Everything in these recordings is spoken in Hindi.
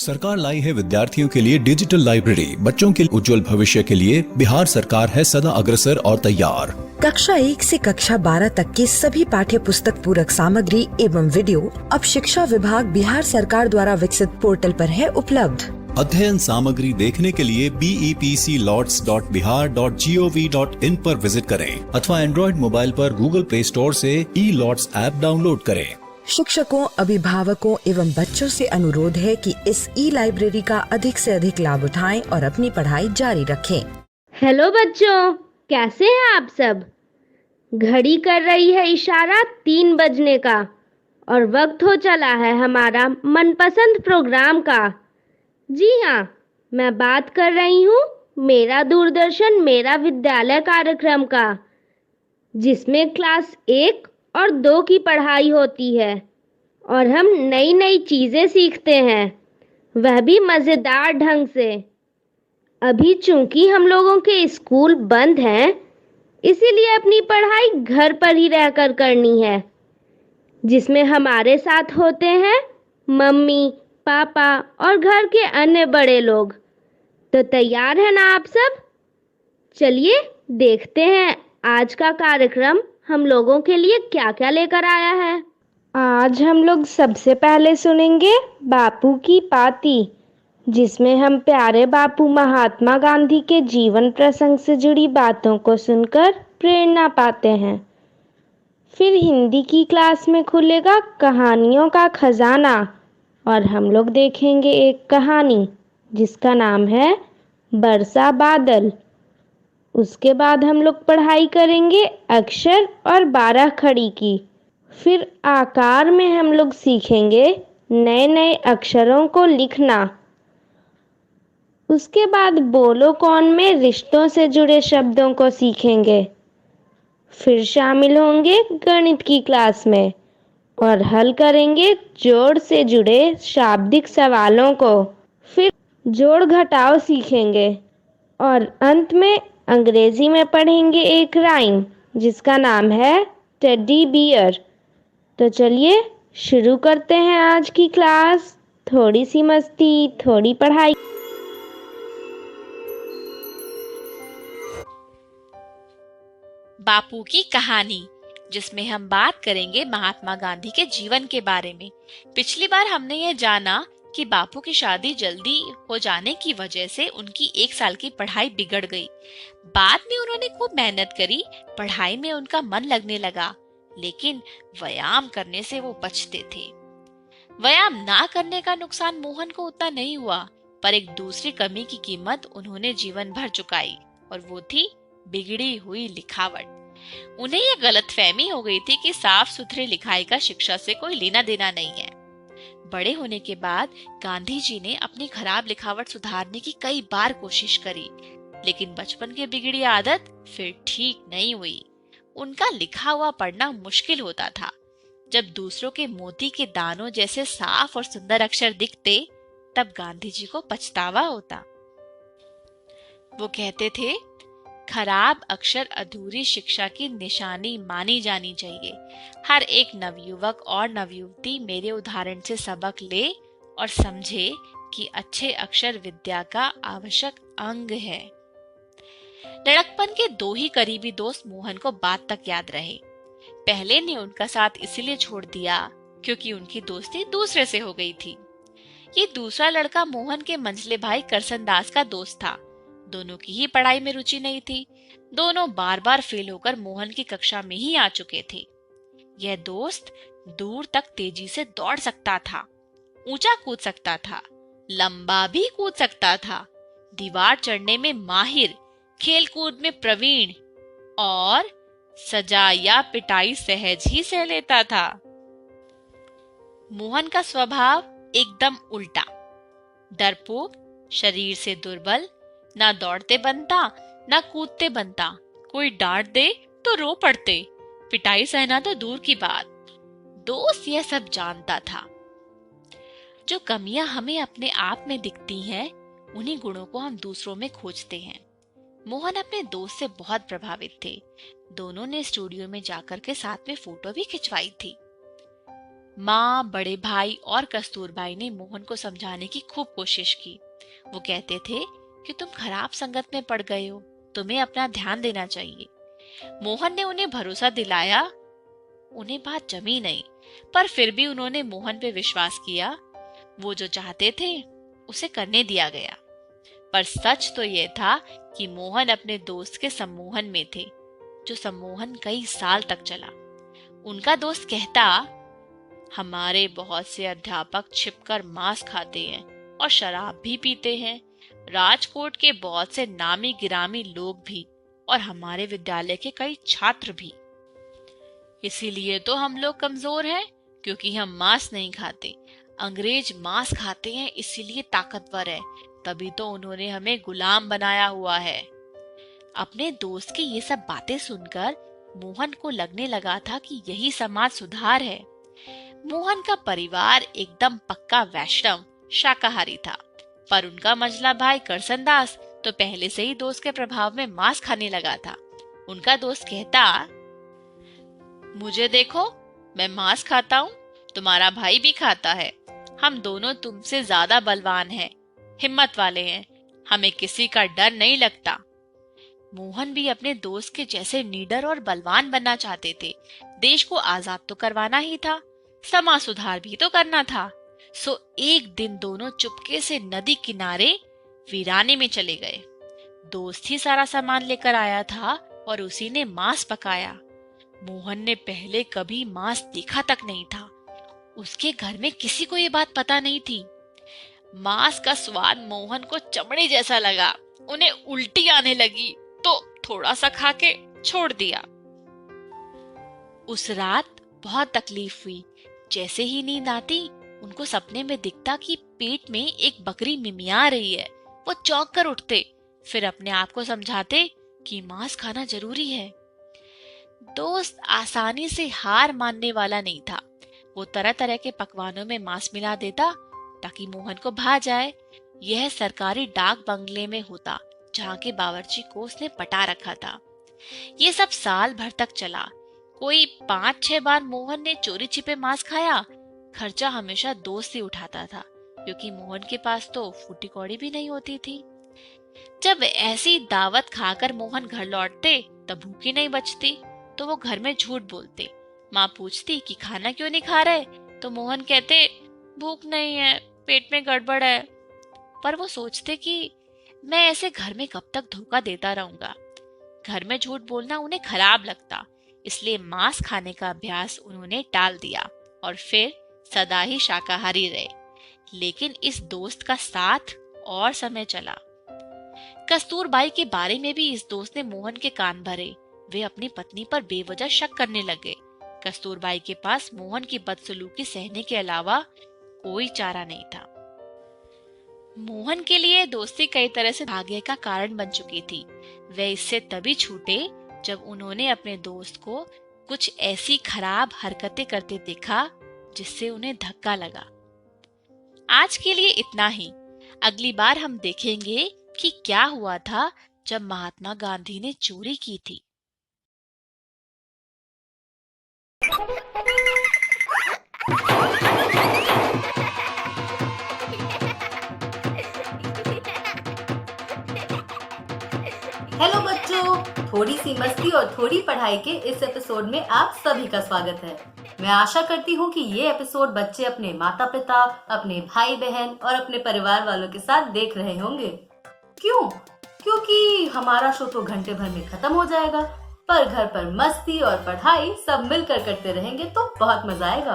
सरकार लाई है विद्यार्थियों के लिए डिजिटल लाइब्रेरी। बच्चों के उज्जवल भविष्य के लिए बिहार सरकार है सदा अग्रसर और तैयार। कक्षा 1 से कक्षा 12 तक की सभी पाठ्य पुस्तक पूरक सामग्री एवं वीडियो अब शिक्षा विभाग बिहार सरकार द्वारा विकसित पोर्टल पर है उपलब्ध। अध्ययन सामग्री देखने के लिए BEPCLOTS.bihar.gov.in पर विजिट करें अथवा एंड्रॉइड मोबाइल पर गूगल प्ले स्टोर से E-LOTS ऐप डाउनलोड करें। शिक्षकों, अभिभावकों एवं बच्चों से अनुरोध है कि इस ई-लाइब्रेरी का अधिक से अधिक लाभ उठाएं और अपनी पढ़ाई जारी रखें। हेलो बच्चों, कैसे हैं आप सब? घड़ी कर रही है इशारा 3 बजने का और वक्त हो चला है हमारा मनपसंद प्रोग्राम का। जी हाँ, मैं बात कर रही हूँ मेरा दूरदर्शन मेरा विद्यालय कार्यक्रम का, जिसमें क्लास 1 और 2 की पढ़ाई होती है और हम नई नई चीज़ें सीखते हैं, वह भी मज़ेदार ढंग से। अभी चूंकि हम लोगों के स्कूल बंद हैं, इसीलिए अपनी पढ़ाई घर पर ही रहकर करनी है, जिसमें हमारे साथ होते हैं मम्मी, पापा और घर के अन्य बड़े लोग। तो तैयार हैं ना आप सब? चलिए देखते हैं आज का कार्यक्रम हम लोगों के लिए क्या क्या लेकर आया है। आज हम लोग सबसे पहले सुनेंगे बापू की पाती, जिसमें हम प्यारे बापू महात्मा गांधी के जीवन प्रसंग से जुड़ी बातों को सुनकर प्रेरणा पाते हैं। फिर हिंदी की क्लास में खुलेगा कहानियों का खजाना और हम लोग देखेंगे एक कहानी जिसका नाम है बरसा बादल। उसके बाद हम लोग पढ़ाई करेंगे अक्षर और 12 खड़ी की। फिर आकार में हम लोग सीखेंगे नए नए अक्षरों को लिखना। उसके बाद बोलो कौन में रिश्तों से जुड़े शब्दों को सीखेंगे। फिर शामिल होंगे गणित की क्लास में और हल करेंगे जोड़ से जुड़े शाब्दिक सवालों को। फिर जोड़ घटाव सीखेंगे और अंत में अंग्रेजी में पढ़ेंगे एक राइम जिसका नाम है टेडी बियर। तो चलिए शुरू करते हैं आज की क्लास। थोड़ी सी मस्ती, थोड़ी पढ़ाई। बापू की कहानी, जिसमें हम बात करेंगे महात्मा गांधी के जीवन के बारे में। पिछली बार हमने ये जाना कि बापू की शादी जल्दी हो जाने की वजह से उनकी 1 साल की पढ़ाई बिगड़ गई। बाद में उन्होंने खूब मेहनत करी, पढ़ाई में उनका मन लगने लगा, लेकिन व्यायाम करने से वो बचते थे। व्यायाम ना करने का नुकसान मोहन को उतना नहीं हुआ, पर एक दूसरी कमी की कीमत उन्होंने जीवन भर चुकाई और वो थी बिगड़ी हुई लिखावट। उन्हें यह गलतफहमी हो गई थी कि साफ सुथरी लिखाई का शिक्षा से कोई लेना देना नहीं है। बड़े होने के बाद गांधी जी ने अपनी खराब लिखावट सुधारने की कई बार कोशिश करी, लेकिन बचपन की बिगड़ी आदत फिर ठीक नहीं हुई। उनका लिखा हुआ पढ़ना मुश्किल होता था। जब दूसरों के मोती के दानों जैसे साफ और सुंदर अक्षर दिखते, तब गांधी जी को पछतावा होता। वो कहते थे, खराब अक्षर अधूरी शिक्षा की निशानी मानी जानी चाहिए। हर एक नवयुवक और नवयुवती मेरे उदाहरण से सबक ले और समझे कि अच्छे अक्षर विद्या का आवश्यक अंग है। लड़कपन के 2 ही करीबी दोस्त मोहन को बात तक याद रहे। पहले ने उनका साथ इसलिए छोड़ दिया क्योंकि उनकी दोस्ती दूसरे से हो गई थी। ये दूसरा लड़का मोहन के मंझले भाई करसन दास का दोस्त था। दोनों की ही पढ़ाई में रुचि नहीं थी। दोनों बार बार फेल होकर मोहन की कक्षा में ही आ चुके थे। यह दोस्त दूर तक तेजी से दौड़ सकता था, ऊंचा कूद सकता था, लंबा भी कूद सकता था, दीवार चढ़ने में माहिर, खेल कूद में प्रवीण और सजा या पिटाई सहज ही सह लेता था। मोहन का स्वभाव एकदम उल्टा, डरपोक, शरीर से दुर्बल, ना दौड़ते बनता ना कूदते बनता। कोई डांट दे तो रो पड़ते, पिटाई सहना तो दूर की बात। दोस्त यह सब जानता था। जो कमियां हमें अपने आप में दिखती हैं, उन्हीं गुणों को हम दूसरों में खोजते हैं। मोहन अपने दोस्त से बहुत प्रभावित थे। दोनों ने स्टूडियो में जाकर के साथ में फोटो भी खिंचवाई थी। माँ, बड़े भाई और कस्तूरबाई ने मोहन को समझाने की खूब कोशिश की। वो कहते थे कि तुम खराब संगत में पड़ गए हो, तुम्हें अपना ध्यान देना चाहिए। मोहन ने उन्हें भरोसा दिलाया। उन्हें बात जमी नहीं, पर फिर भी उन्होंने मोहन पे विश्वास किया। वो जो चाहते थे उसे करने दिया गया। पर सच तो यह था कि मोहन अपने दोस्त के सम्मोहन में थे, जो सम्मोहन कई साल तक चला। उनका दोस्त कहता, हमारे बहुत से अध्यापक छिपकर मांस खाते हैं और शराब भी पीते हैं। राजकोट के बहुत से नामी गिरामी लोग भी और हमारे विद्यालय के कई छात्र भी। इसीलिए तो हम लोग कमजोर हैं, क्योंकि हम मांस नहीं खाते। अंग्रेज मांस खाते हैं, इसीलिए ताकतवर है। तभी तो उन्होंने हमें गुलाम बनाया हुआ है। अपने दोस्त की ये सब बातें सुनकर मोहन को लगने लगा था कि यही समाज सुधार है। मोहन का परिवार एकदम पक्का वैष्णव शाकाहारी था, पर उनका मझला भाई करसनदास तो पहले से ही दोस्त के प्रभाव में मांस खाने लगा था। उनका दोस्त कहता, मुझे देखो, मैं मांस खाता हूँ, तुम्हारा भाई भी खाता है। हम दोनों तुमसे ज्यादा बलवान हैं, हिम्मत वाले हैं, हमें किसी का डर नहीं लगता। मोहन भी अपने दोस्त के जैसे निडर और बलवान बनना चाहते थे। देश को आजाद तो करवाना ही था, समाज सुधार भी तो करना था। सो एक दिन दोनों चुपके से नदी किनारे वीराने में चले गए। दोस्त ही सारा सामान लेकर आया था और उसी ने मांस पकाया। मोहन ने पहले कभी मांस देखा तक नहीं था। उसके घर में किसी को ये बात पता नहीं थी। मांस का स्वाद मोहन को चमड़े जैसा लगा। उन्हें उल्टी आने लगी तो थोड़ा सा खा के छोड़ दिया। उस रात बहुत तकलीफ हुई। जैसे ही नींद आती, उनको सपने में दिखता कि पेट में एक बकरी मिमिया रही है। वो चौंक कर उठते, फिर अपने आप को समझाते कि मांस खाना जरूरी है। दोस्त आसानी से हार मानने वाला नहीं था। वो तरह तरह के पकवानों में मांस मिला देता ताकि मोहन को भा जाए। यह सरकारी डाक बंगले में होता, जहाँ के बावर्ची को उसने पटा रखा था। ये सब साल भर तक चला। कोई 5-6 बार मोहन ने चोरी छिपे मांस खाया। खर्चा हमेशा दोस्त ही उठाता था, क्योंकि मोहन के पास तो फूटी कौड़ी भी नहीं होती थी। जब ऐसी दावत खाकर मोहन घर लौटते, तब भूखी नहीं बचती, तो वो घर में झूठ बोलते। माँ पूछती कि खाना क्यों नहीं खा रहे, तो मोहन कहते, भूख नहीं है, पेट में गड़बड़ है। पर वो सोचते कि मैं ऐसे घर में कब तक धोखा देता रहूंगा। घर में झूठ बोलना उन्हें खराब लगता, इसलिए मांस खाने का अभ्यास उन्होंने टाल दिया और फिर सदा ही शाकाहारी रहे। लेकिन इस दोस्त का साथ और समय चला। कस्तूरबाई के बारे में भी इस दोस्त ने मोहन के कान भरे। वे अपनी पत्नी पर बेवजह शक करने लगे। कस्तूरबाई के पास मोहन की बदसलूकी सहने के अलावा कोई चारा नहीं था। मोहन के लिए दोस्ती कई तरह से भाग्य का कारण बन चुकी थी। वे इससे तभी छूटे जब उन्होंने अपने दोस्त को कुछ ऐसी खराब हरकतें करते देखा जिससे उन्हें धक्का लगा। आज के लिए इतना ही। अगली बार हम देखेंगे कि क्या हुआ था जब महात्मा गांधी ने चोरी की थी। हेलो बच्चों, थोड़ी सी मस्ती और थोड़ी पढ़ाई के इस एपिसोड में आप सभी का स्वागत है। मैं आशा करती हूँ कि ये एपिसोड बच्चे अपने माता पिता, अपने भाई बहन और अपने परिवार वालों के साथ देख रहे होंगे। क्यों? क्योंकि हमारा शो तो घंटे भर में खत्म हो जाएगा, पर घर पर मस्ती और पढ़ाई सब मिलकर करते रहेंगे तो बहुत मजा आएगा।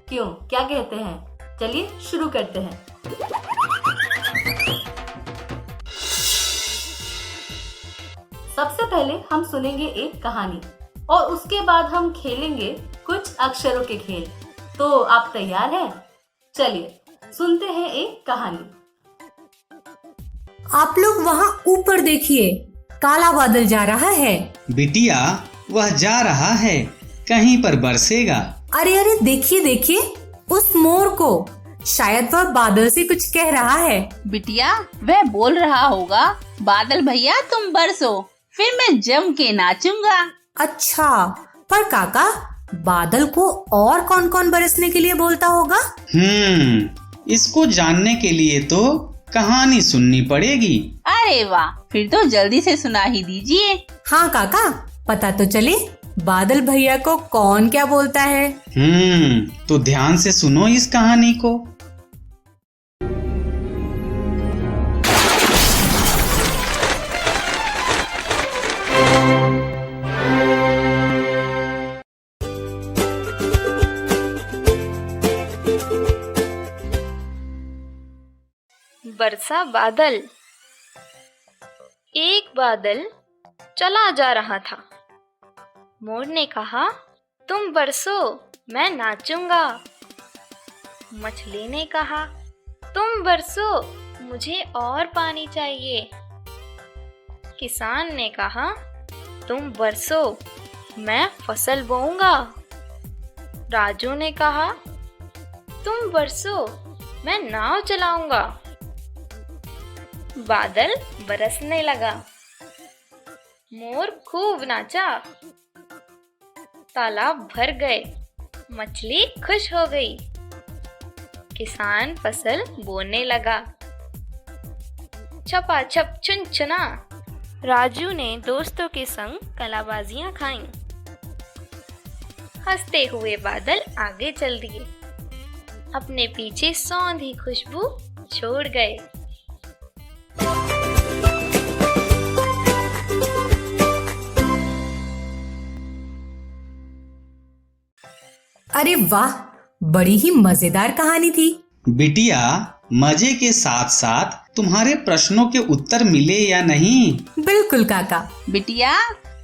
क्यों, क्या कहते हैं? चलिए शुरू करते हैं। सबसे पहले हम सुनेंगे एक कहानी और उसके बाद हम खेलेंगे कुछ अक्षरों के खेल। तो आप तैयार हैं? चलिए सुनते हैं एक कहानी। आप लोग वहाँ ऊपर देखिए, काला बादल जा रहा है। बिटिया, वह जा रहा है, कहीं पर बरसेगा। अरे अरे देखिए देखिए उस मोर को, शायद वह बादल से कुछ कह रहा है। बिटिया, वह बोल रहा होगा, बादल भैया तुम बरसो, फिर मैं जम के नाचूंगा। अच्छा, पर काका बादल को और कौन कौन बरसने के लिए बोलता होगा? इसको जानने के लिए तो कहानी सुननी पड़ेगी। अरे वाह, फिर तो जल्दी से सुना ही दीजिए। हाँ काका, पता तो चले बादल भैया को कौन क्या बोलता है। तो ध्यान से सुनो इस कहानी को। बरसा बादल। एक बादल चला जा रहा था। मोर ने कहा, तुम बरसो, मैं नाचूंगा। मछली ने कहा, तुम बरसो, मुझे और पानी चाहिए। किसान ने कहा, तुम बरसो, मैं फसल बोऊंगा। राजू ने कहा, तुम बरसो, मैं नाव चलाऊंगा। बादल बरसने लगा। मोर खूब नाचा। तालाब भर गए। मछली खुश हो गई। किसान फसल बोने लगा। छपाछप चुनचुना। राजू ने दोस्तों के संग कलाबाजियां खाईं। हंसते हुए बादल आगे चल दिए। अपने पीछे सौंधी खुशबू छोड़ गए। अरे वाह, बड़ी ही मजेदार कहानी थी। बिटिया, मजे के साथ साथ तुम्हारे प्रश्नों के उत्तर मिले या नहीं? बिल्कुल काका। बिटिया,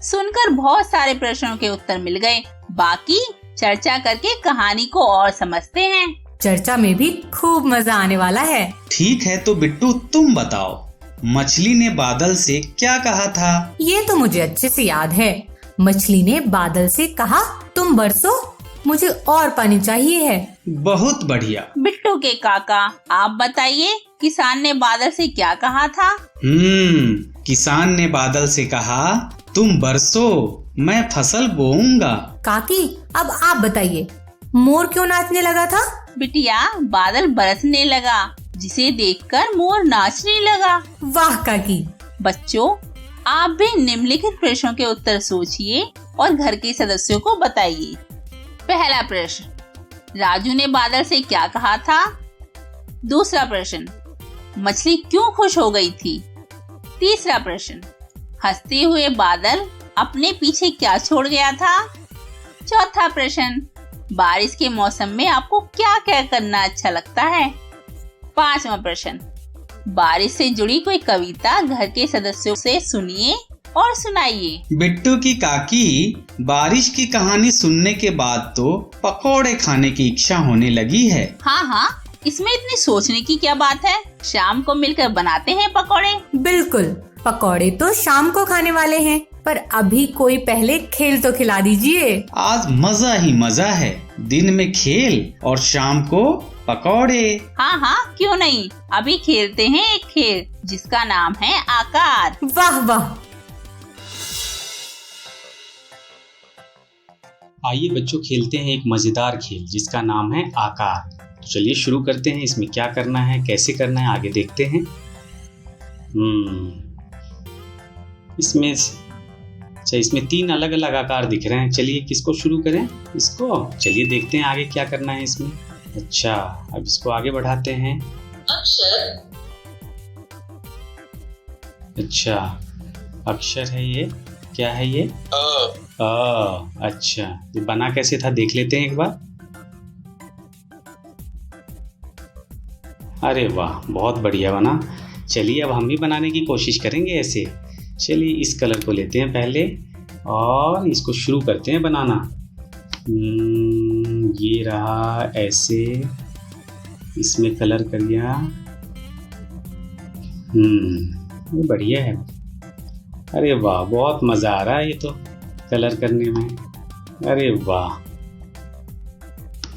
सुनकर बहुत सारे प्रश्नों के उत्तर मिल गए। बाकी चर्चा करके कहानी को और समझते हैं। चर्चा में भी खूब मजा आने वाला है। ठीक है, तो बिट्टू तुम बताओ, मछली ने बादल से क्या कहा था? ये तो मुझे अच्छे से याद है। मछली ने बादल से कहा, तुम बरसो, मुझे और पानी चाहिए है। बहुत बढ़िया। बिट्टू के काका, आप बताइए, किसान ने बादल से क्या कहा था? किसान ने बादल से कहा, तुम बरसो, मैं फसल बोऊंगा। काकी, अब आप बताइए, मोर क्यों नाचने लगा था? बिटिया, बादल बरसने लगा, जिसे देखकर मोर नाचने लगा। वाह काकी। बच्चों, आप भी निम्नलिखित प्रश्नों के उत्तर सोचिए और घर के सदस्यों को बताइए। पहला प्रश्न, राजू ने बादल से क्या कहा था? दूसरा प्रश्न, मछली क्यों खुश हो गई थी? तीसरा प्रश्न, हंसते हुए बादल अपने पीछे क्या छोड़ गया था? चौथा प्रश्न, बारिश के मौसम में आपको क्या क्या करना अच्छा लगता है? पांचवा प्रश्न, बारिश से जुड़ी कोई कविता घर के सदस्यों से सुनिए और सुनाइए। बिट्टू की काकी, बारिश की कहानी सुनने के बाद तो पकौड़े खाने की इच्छा होने लगी है। हाँ, इसमें इतनी सोचने की क्या बात है? शाम को मिलकर बनाते हैं पकौड़े। बिल्कुल, पकौड़े तो शाम को खाने वाले हैं, पर अभी कोई पहले खेल तो खिला दीजिए। आज मजा ही मजा है, दिन में खेल और शाम को पकौड़े। हाँ, क्यों नहीं। अभी खेलते हैं एक खेल जिसका नाम है आकार। वाह वाह। आइए बच्चों, खेलते हैं एक मजेदार खेल जिसका नाम है आकार। तो चलिए शुरू करते हैं। इसमें क्या करना है, कैसे करना है, आगे देखते हैं। इसमें 3 अलग अलग आकार दिख रहे हैं। चलिए किसको शुरू करें? इसको। चलिए देखते हैं आगे क्या करना है इसमें। अच्छा, अब इसको आगे बढ़ाते हैं। अच्छा, अक्षर है ये। क्या है ये? अच्छा, ये बना कैसे था देख लेते हैं एक बार। अरे वाह, बहुत बढ़िया बना। चलिए अब हम भी बनाने की कोशिश करेंगे ऐसे। चलिए इस कलर को लेते हैं पहले और इसको शुरू करते हैं बनाना। ये रहा ऐसे, इसमें कलर कर लिया। ये बढ़िया है। अरे वाह, बहुत मज़ा आ रहा है ये तो कलर करने में। अरे वाह,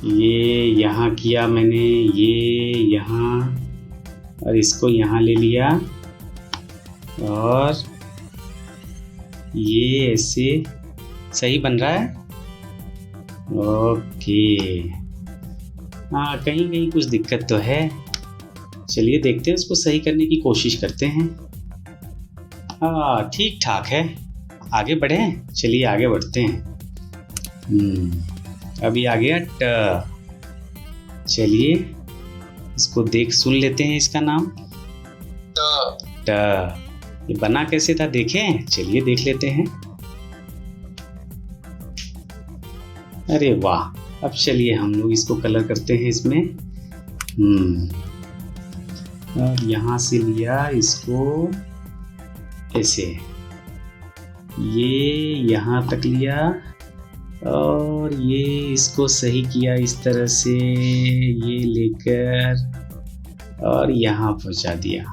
ये यहाँ किया मैंने, ये यहाँ, और इसको यहाँ ले लिया और ये ऐसे। सही बन रहा है। ओके। हाँ, कहीं कहीं कुछ दिक्कत तो है। चलिए देखते हैं, उसको सही करने की कोशिश करते हैं। हाँ, ठीक ठाक है। आगे बढ़ें? चलिए आगे बढ़ते हैं। अभी आ गया ट। चलिए इसको सुन लेते हैं। इसका नाम ट। ये बना कैसे था देखें? चलिए देख लेते हैं। अरे वाह! अब चलिए हम लोग इसको कलर करते हैं इसमें। और यहाँ से लिया इसको ऐसे, ये यहाँ तक लिया और ये इसको सही किया इस तरह से, ये लेकर और यहाँ पहुँचा दिया।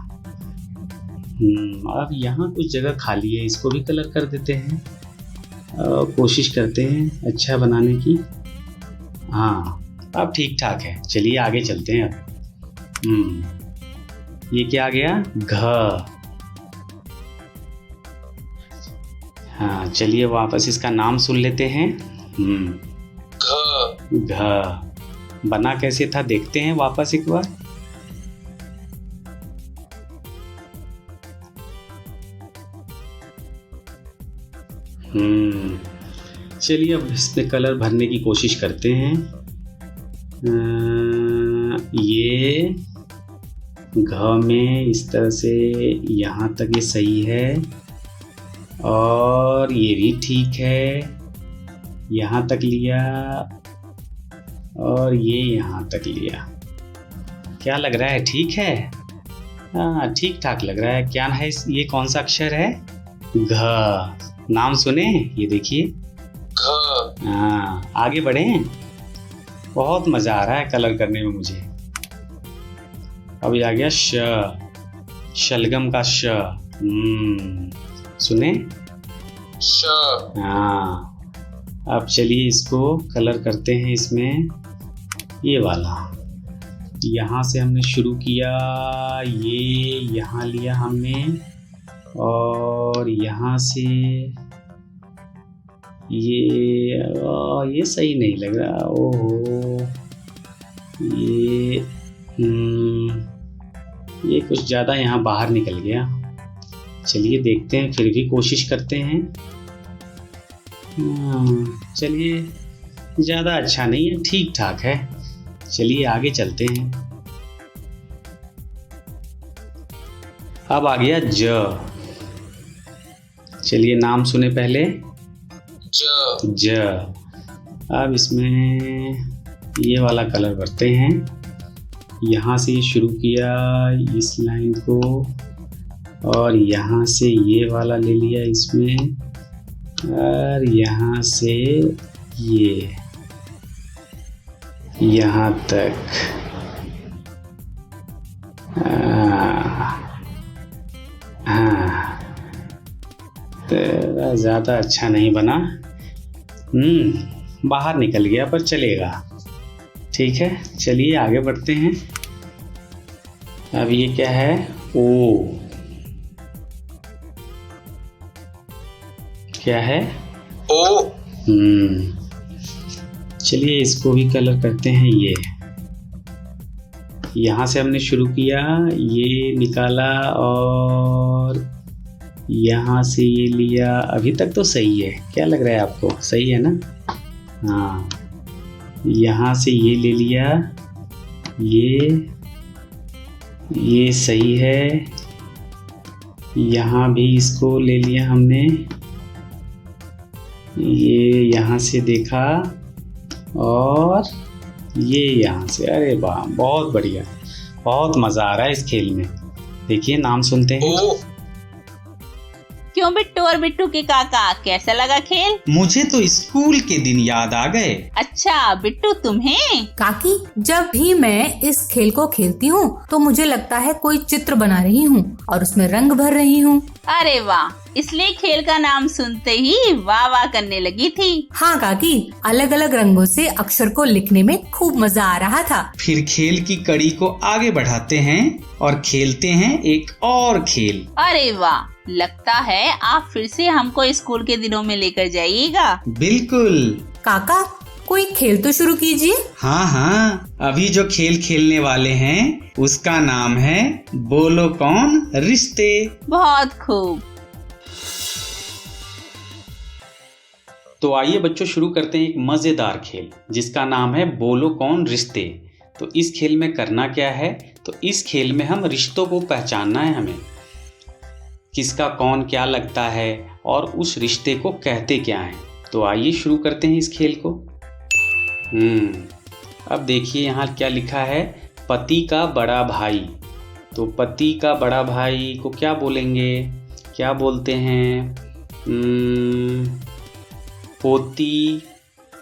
अब यहाँ कुछ जगह खाली है, इसको भी कलर कर देते हैं और कोशिश करते हैं अच्छा बनाने की। हाँ, अब ठीक ठाक है। चलिए आगे चलते हैं अब। ये क्या आ गया? घ। हाँ, चलिए वापस इसका नाम सुन लेते हैं। घ। बना कैसे था देखते हैं वापस एक बार। चलिए अब इसमें कलर भरने की कोशिश करते हैं। ये घ में इस तरह से यहाँ तक ये सही है और ये भी ठीक है, यहाँ तक लिया और ये यहाँ तक लिया। क्या लग रहा है? ठीक है। हाँ, ठीक ठाक लग रहा है। क्या है ये? कौन सा अक्षर है? घ। नाम सुने? ये देखिए घ। हाँ, आगे बढ़ें। बहुत मजा आ रहा है कलर करने में मुझे। अभी आ गया श। शलगम का श। सुने? श। हाँ, अब चलिए इसको कलर करते हैं इसमें। ये वाला यहाँ से हमने शुरू किया, ये यहाँ लिया हमने और यहाँ से ये सही नहीं लग रहा। ओहो, ये कुछ ज़्यादा यहाँ बाहर निकल गया। चलिए देखते हैं, फिर भी कोशिश करते हैं। चलिए, ज़्यादा अच्छा नहीं है, ठीक ठाक है। चलिए आगे चलते हैं। अब आ गया ज। चलिए नाम सुने पहले। ज। अब इसमें ये वाला कलर भरते हैं। यहाँ से शुरू किया इस लाइन को और यहाँ से ये वाला ले लिया इसमें और यहाँ से ये यहाँ तक। तो ज़्यादा अच्छा नहीं बना, बाहर निकल गया, पर चलेगा। ठीक है, चलिए आगे बढ़ते हैं। अब ये क्या है? ओ। क्या है? ओ। चलिए इसको भी कलर करते हैं। ये यहाँ से हमने शुरू किया, ये निकाला और यहाँ से ये लिया। अभी तक तो सही है। क्या लग रहा है आपको? सही है ना? हाँ, यहाँ से ये ले लिया, ये सही है। यहाँ भी इसको ले लिया हमने, ये यहाँ से देखा और ये यहाँ से। अरे वाह, बहुत बढ़िया, बहुत मजा आ रहा है इस खेल में। देखिए नाम सुनते हैं। क्यों बिट्टू और बिट्टू के काका, कैसा लगा खेल? मुझे तो स्कूल के दिन याद आ गए। अच्छा बिट्टू, तुम्हें? काकी, जब भी मैं इस खेल को खेलती हूँ तो मुझे लगता है कोई चित्र बना रही हूँ और उसमें रंग भर रही हूँ। अरे वाह, इसलिए खेल का नाम सुनते ही वाह वाह करने लगी थी। हाँ काकी, अलग अलग रंगों से अक्षर को लिखने में खूब मजा आ रहा था। फिर खेल की कड़ी को आगे बढ़ाते हैं और खेलते हैं एक और खेल। अरे वाह, लगता है आप फिर से हमको स्कूल के दिनों में लेकर जाइएगा। बिल्कुल। काका, कोई खेल तो शुरू कीजिए। हाँ हाँ, अभी जो खेल खेलने वाले हैं उसका नाम है बोलो कौन रिश्ते। बहुत खूब। तो आइए बच्चों शुरू करते हैं एक मजेदार खेल जिसका नाम है बोलो कौन रिश्ते। तो इस खेल में करना क्या है, तो इस खेल में हम रिश्तों को पहचानना है, हमें किसका कौन क्या लगता है और उस रिश्ते को कहते क्या हैं। तो आइए शुरू करते हैं इस खेल को। अब देखिए यहाँ क्या लिखा है, पति का बड़ा भाई। तो पति का बड़ा भाई को क्या बोलेंगे, क्या बोलते हैं, पोती,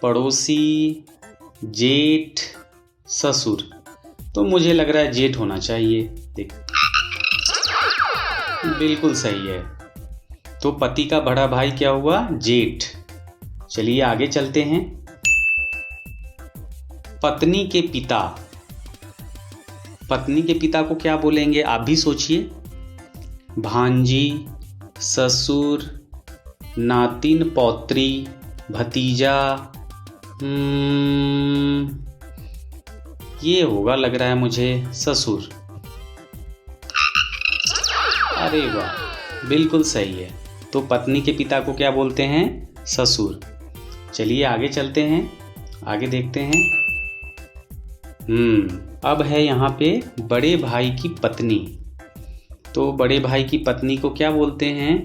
पड़ोसी, जेठ, ससुर। तो मुझे लग रहा है जेठ होना चाहिए। देख, बिल्कुल सही है। तो पति का बड़ा भाई क्या हुआ, जेठ। चलिए आगे चलते हैं। पत्नी के पिता, पत्नी के पिता को क्या बोलेंगे, आप भी सोचिए। भांजी, ससुर, नातिन, पौत्री, भतीजा। ये होगा लग रहा है मुझे ससुर। अरे वाह, बिल्कुल सही है। तो पत्नी के पिता को क्या बोलते हैं, ससुर। चलिए आगे चलते हैं, आगे देखते हैं। अब है यहाँ पे बड़े भाई की पत्नी। तो बड़े भाई की पत्नी को क्या बोलते हैं,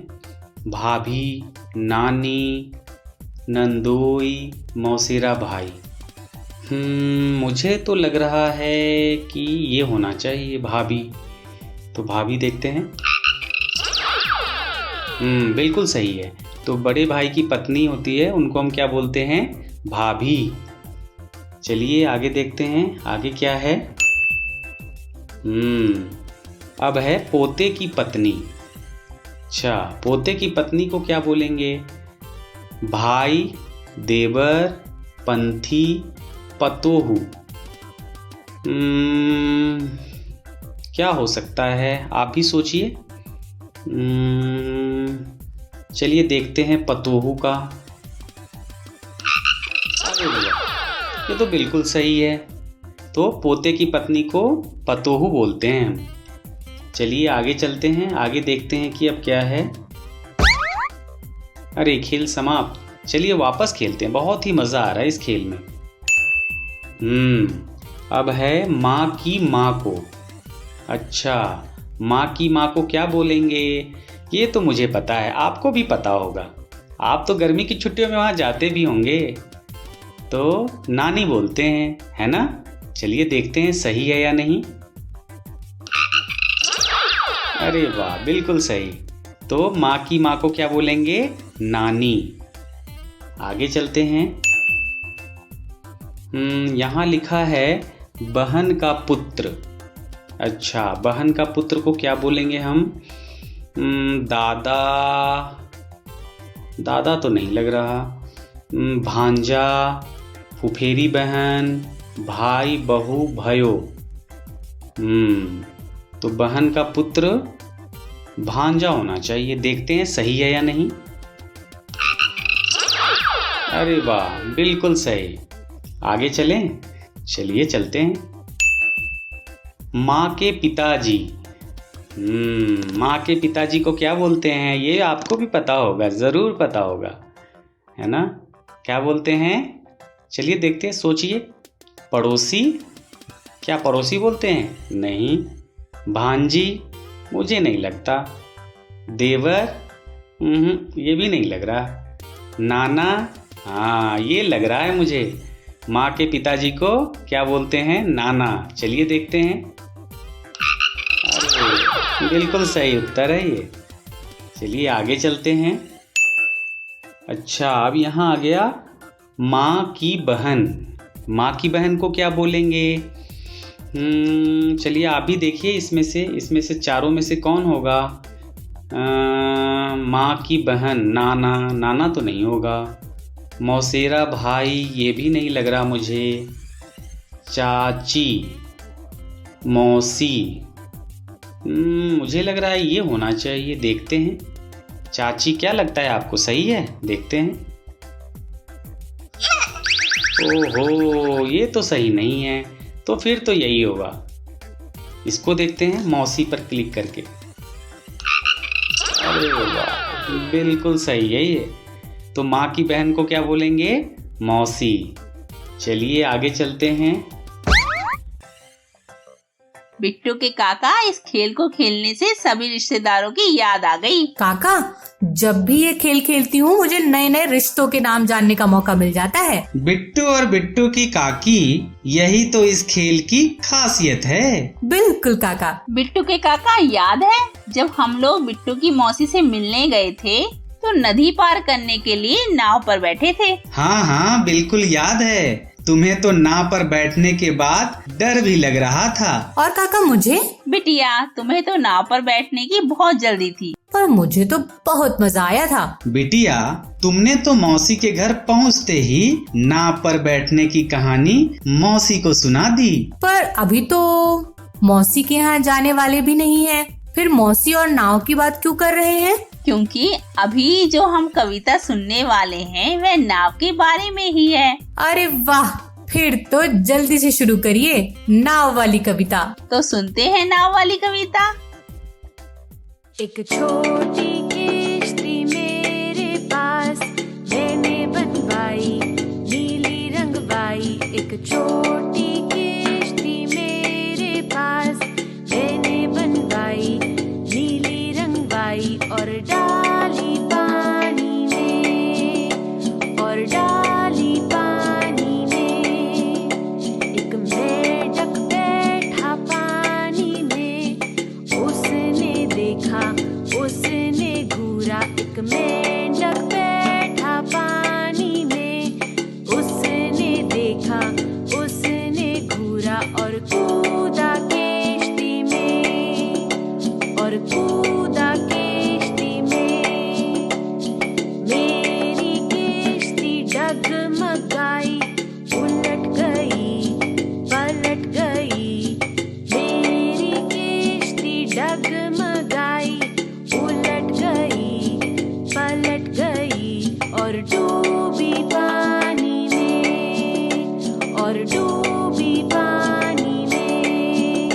भाभी, नानी, नंदोई, मौसेरा भाई। मुझे तो लग रहा है कि ये होना चाहिए भाभी। तो भाभी देखते हैं। बिल्कुल सही है। तो बड़े भाई की पत्नी होती है, उनको हम क्या बोलते हैं, भाभी। चलिए आगे देखते हैं, आगे क्या है। अब है पोते की पत्नी। अच्छा, पोते की पत्नी को क्या बोलेंगे, भाई, देवर, पंथी, पतोहू। क्या हो सकता है, आप भी सोचिए। चलिए देखते हैं पतोहू का। अरे वाह, ये तो बिल्कुल सही है। तो पोते की पत्नी को पतोहू बोलते हैं हम। चलिए आगे चलते हैं, आगे देखते हैं कि अब क्या है। अरे खेल समाप्त। चलिए वापस खेलते हैं, बहुत ही मजा आ रहा है इस खेल में। अब है माँ की माँ को। अच्छा, माँ की माँ को क्या बोलेंगे, ये तो मुझे पता है, आपको भी पता होगा। आप तो गर्मी की छुट्टियों में वहाँ जाते भी होंगे। तो नानी बोलते हैं, है ना। चलिए देखते हैं सही है या नहीं। अरे वाह, बिल्कुल सही। तो माँ की माँ को क्या बोलेंगे, नानी। आगे चलते हैं। यहाँ लिखा है बहन का पुत्र। अच्छा, बहन का पुत्र को क्या बोलेंगे हम, दादा। दादा तो नहीं लग रहा। भांजा, फुफेरी बहन, भाई, बहू, भयो। तो बहन का पुत्र भांजा होना चाहिए। देखते हैं सही है या नहीं। अरे वाह, बिल्कुल सही। आगे चलें। चलिए चलते हैं। माँ के पिताजी। माँ के पिताजी को क्या बोलते हैं, ये आपको भी पता होगा, जरूर पता होगा, है ना। क्या बोलते हैं, चलिए देखते हैं, सोचिए। पड़ोसी, क्या पड़ोसी बोलते हैं, नहीं। भांजी, मुझे नहीं लगता। देवर, ये भी नहीं लग रहा। नाना, हाँ ये लग रहा है मुझे। माँ के पिताजी को क्या बोलते हैं, नाना। चलिए देखते हैं। अरे बिल्कुल सही उत्तर है ये। चलिए आगे चलते हैं। अच्छा, अब यहाँ आ गया माँ की बहन। माँ की बहन को क्या बोलेंगे, चलिए आप भी देखिए, इसमें से चारों में से कौन होगा। माँ की बहन, नाना। नाना तो नहीं होगा। मौसेरा भाई, ये भी नहीं लग रहा मुझे। चाची, मौसी, मुझे लग रहा है ये होना चाहिए। देखते हैं चाची, क्या लगता है आपको, सही है, देखते हैं। ओहो, ये तो सही नहीं है। तो फिर तो यही होगा। इसको देखते हैं मौसी पर क्लिक करके। अरे वाह, बिल्कुल सही है ये। तो माँ की बहन को क्या बोलेंगे? मौसी। चलिए आगे चलते हैं। बिट्टू के काका इस खेल को खेलने से सभी रिश्तेदारों की याद आ गई। काका, जब भी ये खेल खेलती हूँ मुझे नए नए रिश्तों के नाम जानने का मौका मिल जाता है। बिट्टू और बिट्टू की काकी, यही तो इस खेल की खासियत है। बिल्कुल काका। बिट्टू के काका, याद है जब हम लोग बिट्टू की मौसी से मिलने गए थे तो नदी पार करने के लिए नाव पर बैठे थे? हाँ हाँ, बिल्कुल याद है। तुम्हें तो नाव पर बैठने के बाद डर भी लग रहा था। और काका मुझे? बिटिया, तुम्हें तो नाव पर बैठने की बहुत जल्दी थी। पर मुझे तो बहुत मजा आया था। बिटिया, तुमने तो मौसी के घर पहुंचते ही नाव पर बैठने की कहानी मौसी को सुना दी। पर अभी तो मौसी के यहाँ जाने वाले भी नहीं है, फिर मौसी और नाव की बात क्यों कर रहे हैं? क्योंकि अभी जो हम कविता सुनने वाले हैं वह नाव के बारे में ही है। अरे वाह, फिर तो जल्दी से शुरू करिए नाव वाली कविता। तो सुनते हैं नाव वाली कविता। एक छोटी किश्ती मेरे पास मैंने बनवाई, नीली रंगवाई। एक छोटी किश्ती मेरे पास मैंने बनवाई, नीली रंगवाई। और डाली पानी में, और डाली पानी में। एक मेंढक बैठा पानी में, उसने देखा, उसने घूरा। एक मेंढक बैठा पानी में, उसने देखा, उसने घूरा। और कूदा किश्ती में, और कूदा किश्ती में। मेरी किश्ती डगमगाई, उलट गई, पलट गई। मेरी किश्ती डगमगाई, उलट गई, पलट गई। और डूबी पानी में, और डूबी पानी में।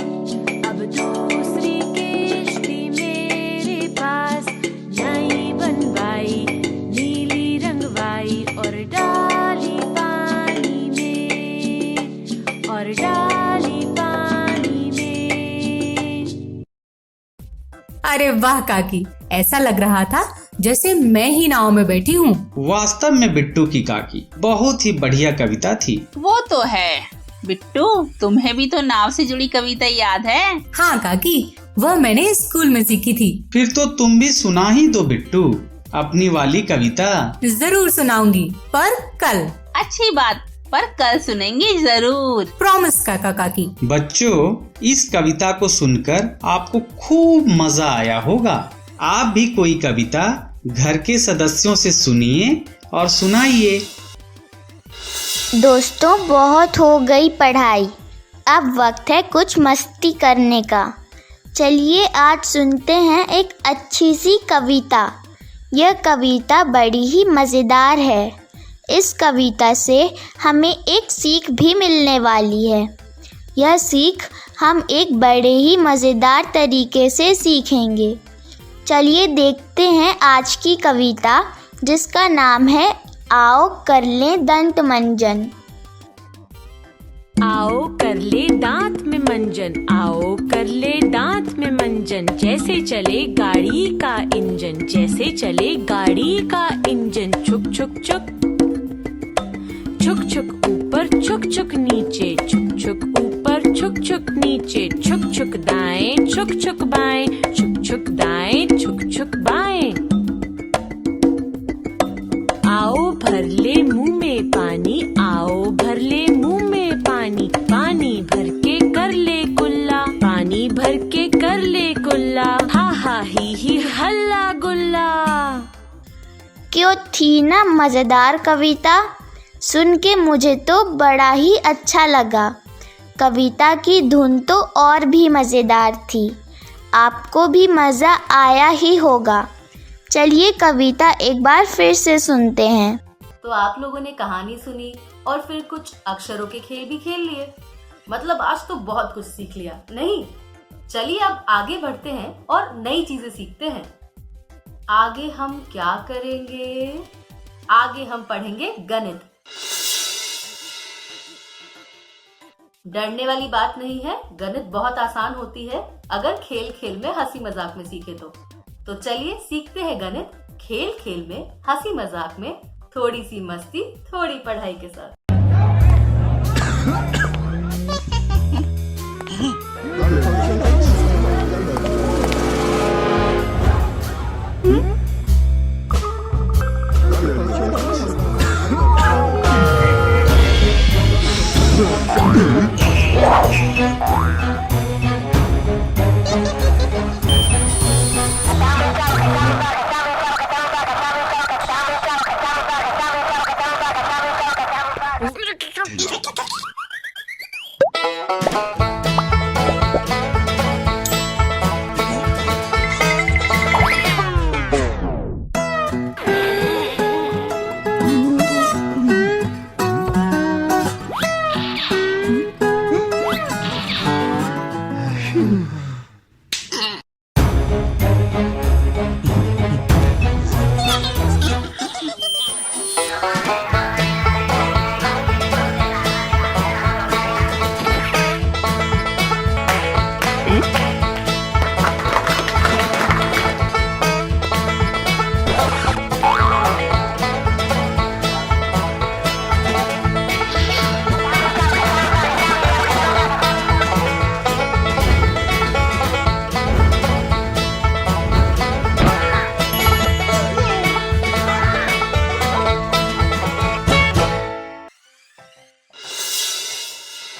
अब दूसरी किश्ती मेरे पास नई बनवाई, नीली रंगवाई। और डाली पानी में, और डाली पानी में। अरे वाह काकी, ऐसा लग रहा था जैसे मैं ही नाव में बैठी हूँ। वास्तव में बिट्टू की काकी बहुत ही बढ़िया कविता थी। वो तो है। बिट्टू, तुम्हें भी तो नाव से जुड़ी कविता याद है? हाँ काकी, वह मैंने स्कूल में सीखी थी। फिर तो तुम भी सुना ही दो बिट्टू अपनी वाली कविता। जरूर सुनाऊंगी, पर कल। अच्छी बात, पर कल सुनेंगे जरूर। प्रॉमिस काका काकी। बच्चों, इस कविता को सुनकर आपको खूब मजा आया होगा। आप भी कोई कविता घर के सदस्यों से सुनिए और सुनाइए। दोस्तों, बहुत हो गई पढ़ाई, अब वक्त है कुछ मस्ती करने का। चलिए आज सुनते हैं एक अच्छी सी कविता। यह कविता बड़ी ही मज़ेदार है। इस कविता से हमें एक सीख भी मिलने वाली है। यह सीख हम एक बड़े ही मज़ेदार तरीके से सीखेंगे। चलिए देखते हैं आज की कविता, जिसका नाम है आओ कर लें दंत मंजन। आओ कर ले दांत में मंजन, आओ कर ले दांत में मंजन। जैसे चले गाड़ी का इंजन, जैसे चले गाड़ी का इंजन। छुक छुक छुक, छुक छुक ऊपर, छुक छुक नीचे, छुक छुक ऊपर, छुक छुक नीचे। छुक छुक दाएं, छुक छुक बाएं, छुक छुक दाएं, छुक छुक बाएं। आओ भर ले मुंह में पानी, आओ भर ले मुंह में पानी। पानी भर के कर ले कुल्ला, पानी भर के कर ले कुल्ला। हा हा ही हल्ला गुल्ला। क्यों थी ना मज़ेदार कविता? सुन के मुझे तो बड़ा ही अच्छा लगा। कविता की धुन तो और भी मज़ेदार थी। आपको भी मज़ा आया ही होगा। चलिए कविता एक बार फिर से सुनते हैं। तो आप लोगों ने कहानी सुनी, और फिर कुछ अक्षरों के खेल भी खेल लिए। मतलब आज तो बहुत कुछ सीख लिया, नहीं? चलिए अब आगे बढ़ते हैं और नई चीजें सीखते हैं। आगे हम क्या करेंगे? आगे हम पढ़ेंगे गणित। डरने वाली बात नहीं है, गणित बहुत आसान होती है अगर खेल खेल में हंसी मजाक में सीखे तो चलिए सीखते हैं गणित खेल खेल में, हंसी मजाक में, थोड़ी सी मस्ती, थोड़ी पढ़ाई के साथ।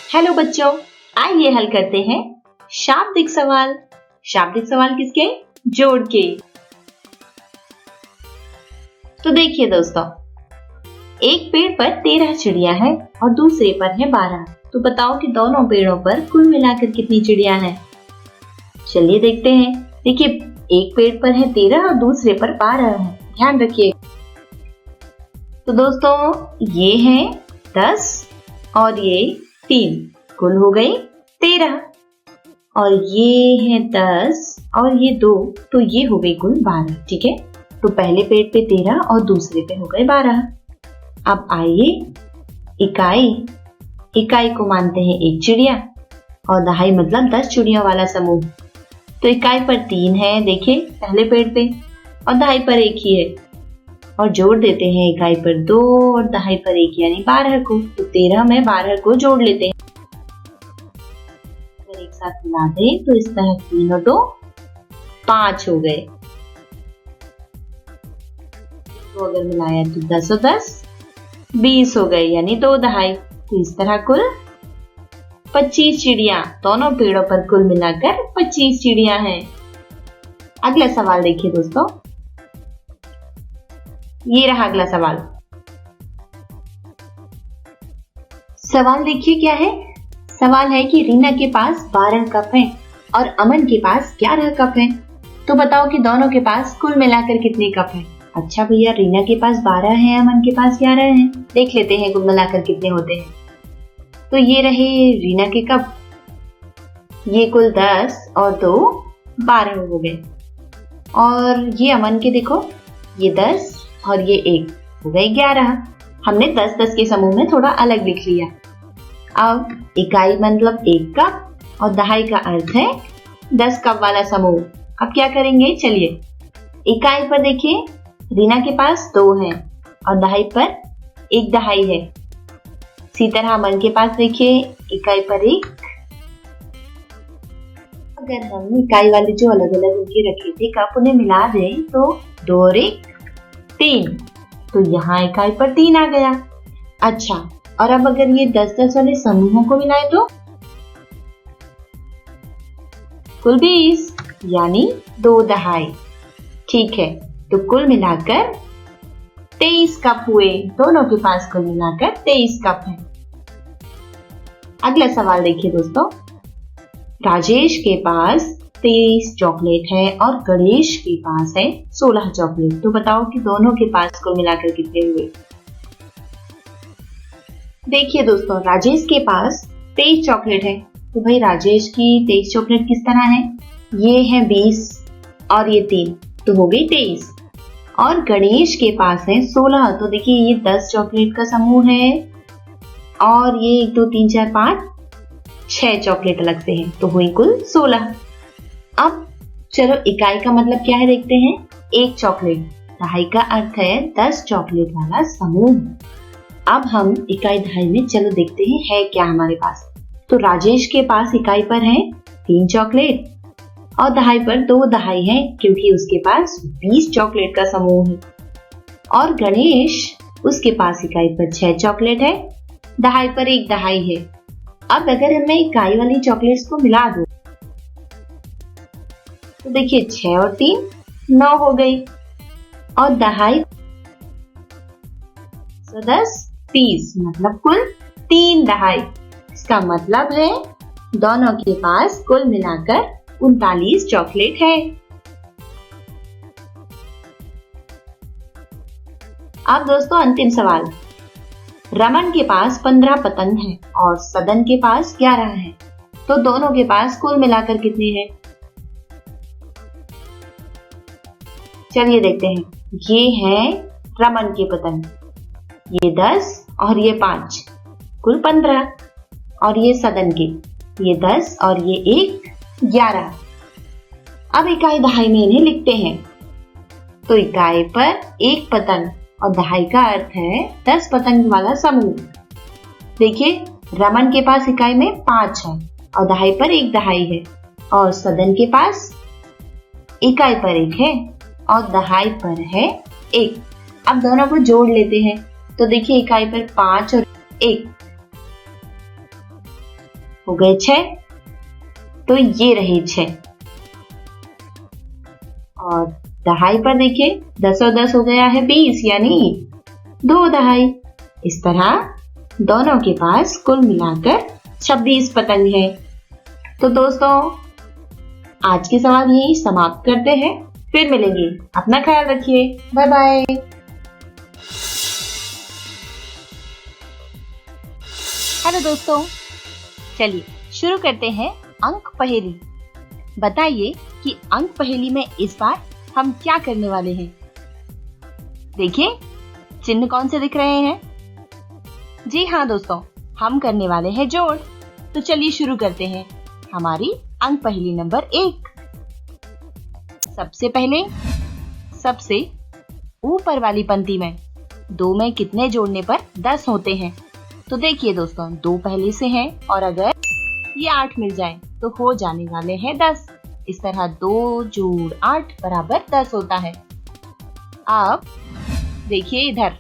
हेलो बच्चों, आइए हल करते हैं शाब्दिक सवाल। शाब्दिक सवाल किसके? जोड़ के। तो देखिए दोस्तों, एक पेड़ पर 13 चिड़िया है और दूसरे पर है 12। तो बताओ कि दोनों पेड़ों पर कुल मिलाकर कितनी चिड़िया हैं? चलिए देखते हैं। देखिए, एक पेड़ पर है 13 और दूसरे पर 12 है। ध्यान रखिए। तो दोस्तों, ये है 10 और ये 3, कुल हो गई 13। और ये है 10 और ये 2, तो ये हो गई कुल 12। ठीक है, तो पहले पेड़ पे 13 और दूसरे पे हो गए 12। अब आइए इकाई को मानते हैं एक चिड़िया और दहाई मतलब 10 चिड़ियों वाला समूह। तो इकाई पर 3 है, देखिए पहले पेड़ पे, और दहाई पर 1 ही है। और जोड़ देते हैं इकाई पर 2 और दहाई पर 1 यानी 12 को। तो 13 में 12 को जोड़ लेते हैं। अगर एक साथ मिला दें तो इस तरह 3 और 2 5 हो गए। तो अगर मिलाया तो 10 और 10 20 हो गए यानी 2 दहाई। तो इस तरह कुल 25 चिड़िया, दोनों पेड़ों पर कुल मिलाकर 25 चिड़िया हैं। अगला सवाल देखिए दोस्तों, ये रहा अगला सवाल। सवाल देखिए क्या है। सवाल है कि रीना के पास 12 कप हैं और अमन के पास 11 कप हैं। तो बताओ कि दोनों के पास कुल मिलाकर कितने कप हैं? अच्छा भैया, रीना के पास 12 हैं, अमन के पास 11 हैं। देख लेते हैं कुल मिलाकर कितने होते हैं। तो ये रहे रीना के कप, ये कुल 10 और 2 12 हो गए। और ये अमन के देखो, ये 10 और ये 1 हो गए 11। हमने 10-10 के समूह में थोड़ा अलग लिख लिया। अब इकाई मतलब 1 कप और दहाई का अर्थ है 10 कप वाला समूह। अब क्या करेंगे? चलिए, इकाई पर देखिए रीना के पास 2 हैं और दहाई पर 1 दहाई है। इसी तरह अमन के पास देखिए इकाई पर 1। अगर हम इकाई वाले जो अलग अलग उनके रखे थे कप उन्हें मिला दें तो 2 और 1 3। तो यहाँ इकाई पर 3 आ गया। अच्छा, और अब अगर ये 10-10 वाले समूहों को मिलाए तो कुल 20 यानी 2 दहाई। ठीक है, तो कुल मिलाकर 23 कप हुए। दोनों के पास कुल मिलाकर 23 कप है। अगला सवाल देखिए दोस्तों, राजेश के पास 23 चॉकलेट है और गणेश के पास है 16 चॉकलेट। तो बताओ कि दोनों के पास कुल मिलाकर कितने हुए? देखिए दोस्तों, राजेश के पास 23 चॉकलेट है। तो भाई राजेश की 23 चॉकलेट किस तरह है? ये है 20 और ये 3, तो हो गई 23। और गणेश के पास है 16। तो देखिए ये 10 चॉकलेट का समूह है और ये 1 2 3 4 5 6 चॉकलेट अलग से है, तो हुई कुल 16। अब चलो इकाई का मतलब क्या है देखते हैं। 1 चॉकलेट, दहाई का अर्थ है 10 चॉकलेट वाला समूह। अब हम इकाई दहाई में चलो देखते हैं है क्या हमारे पास। तो राजेश के पास इकाई पर है 3 चॉकलेट और दहाई पर 2 दहाई है, क्योंकि उसके पास 20 चॉकलेट का समूह है। और गणेश, उसके पास इकाई पर 6 चॉकलेट है, दहाई पर 1 दहाई है। अब अगर मैं इकाई वाली चॉकलेट्स को मिला दूं तो देखिए 6 और 3 9 हो गई और दहाई 10 30, मतलब कुल 3 दहाई। इसका मतलब है दोनों के पास कुल मिलाकर 39 चॉकलेट है। अब दोस्तों अंतिम सवाल। रमन के पास 15 पतंग है और सदन के पास 11 है, तो दोनों के पास कुल मिलाकर कितने हैं? चलिए देखते हैं। ये है रमन के पतंग, ये 10 और ये 5, कुल 15। और ये सदन के, ये 10 और ये 1 11। अब इकाई दहाई में इन्हें लिखते हैं। तो इकाई पर 1 पतंग और दहाई का अर्थ है 10 पतंग वाला समूह। देखिए रमन के पास इकाई में 5 है और दहाई पर 1 दहाई है, और सदन के पास इकाई पर 1 है और दहाई पर है 1। अब दोनों को जोड़ लेते हैं। तो देखिए इकाई पर 5 और 1 हो गए 6, तो ये रहे 6। और दहाई पर देखिए 10 और 10 हो गया है 20, यानी 2 दहाई। इस तरह दोनों के पास कुल मिलाकर 26 पतंग है। तो दोस्तों आज के सवाल यही समाप्त करते हैं, फिर मिलेंगे। अपना ख्याल रखिए, बाय बाय। हेलो दोस्तों, चलिए शुरू करते हैं अंक पहेली। बताइए कि अंक पहेली में इस बार हम क्या करने वाले हैं। देखिए चिन्ह कौन से दिख रहे हैं। जी हाँ दोस्तों, हम करने वाले हैं जोड़। तो चलिए शुरू करते हैं हमारी अंक पहेली नंबर 1। सबसे पहले सबसे ऊपर वाली पंक्ति में 2 में कितने जोड़ने पर 10 होते हैं। तो देखिए दोस्तों 2 पहले से हैं और अगर ये 8 मिल जाए तो हो जाने वाले हैं 10। इस तरह 2 जोड़ 8 बराबर 10 होता है। अब देखिए इधर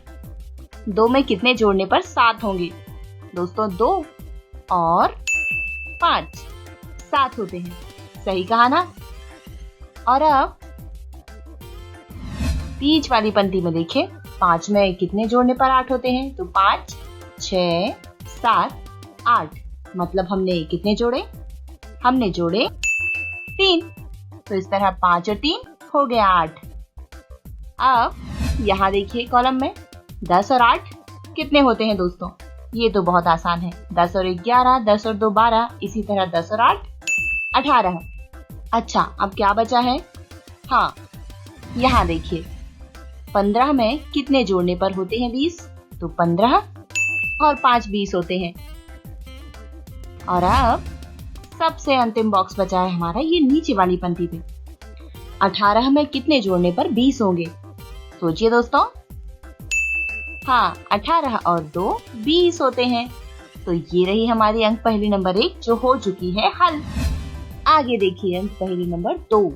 2 में कितने जोड़ने पर 7 होंगे। दोस्तों 2 और 5 7 होते हैं, सही कहा ना। और अब बीच वाली पंक्ति में देखिए 5 में कितने जोड़ने पर 8 होते हैं। तो 5 6 7 8, मतलब हमने कितने जोड़े? हमने जोड़े 3। तो इस तरह 5 और 3 हो गया 8। अब यहाँ देखिए कॉलम में 10 और 8 कितने होते हैं दोस्तों। ये तो बहुत आसान है, 10 और 1 11, 10 और 2 12, इसी तरह 10 और 8 18। अच्छा अब क्या बचा है? हाँ यहाँ देखिए 15 में कितने जोड़ने पर होते हैं 20। तो 15 और 5 20 होते हैं। और अब सबसे अंतिम बॉक्स बचा है हमारा ये नीचे वाली पंक्ति पे। 18 में कितने जोड़ने पर 20 होंगे। सोचिए दोस्तों। हाँ 18 और 2 20 होते हैं। तो ये रही हमारी अंक पहेली नंबर 1 जो हो चुकी है हल। आगे देखिए अंक पहेली नंबर 2।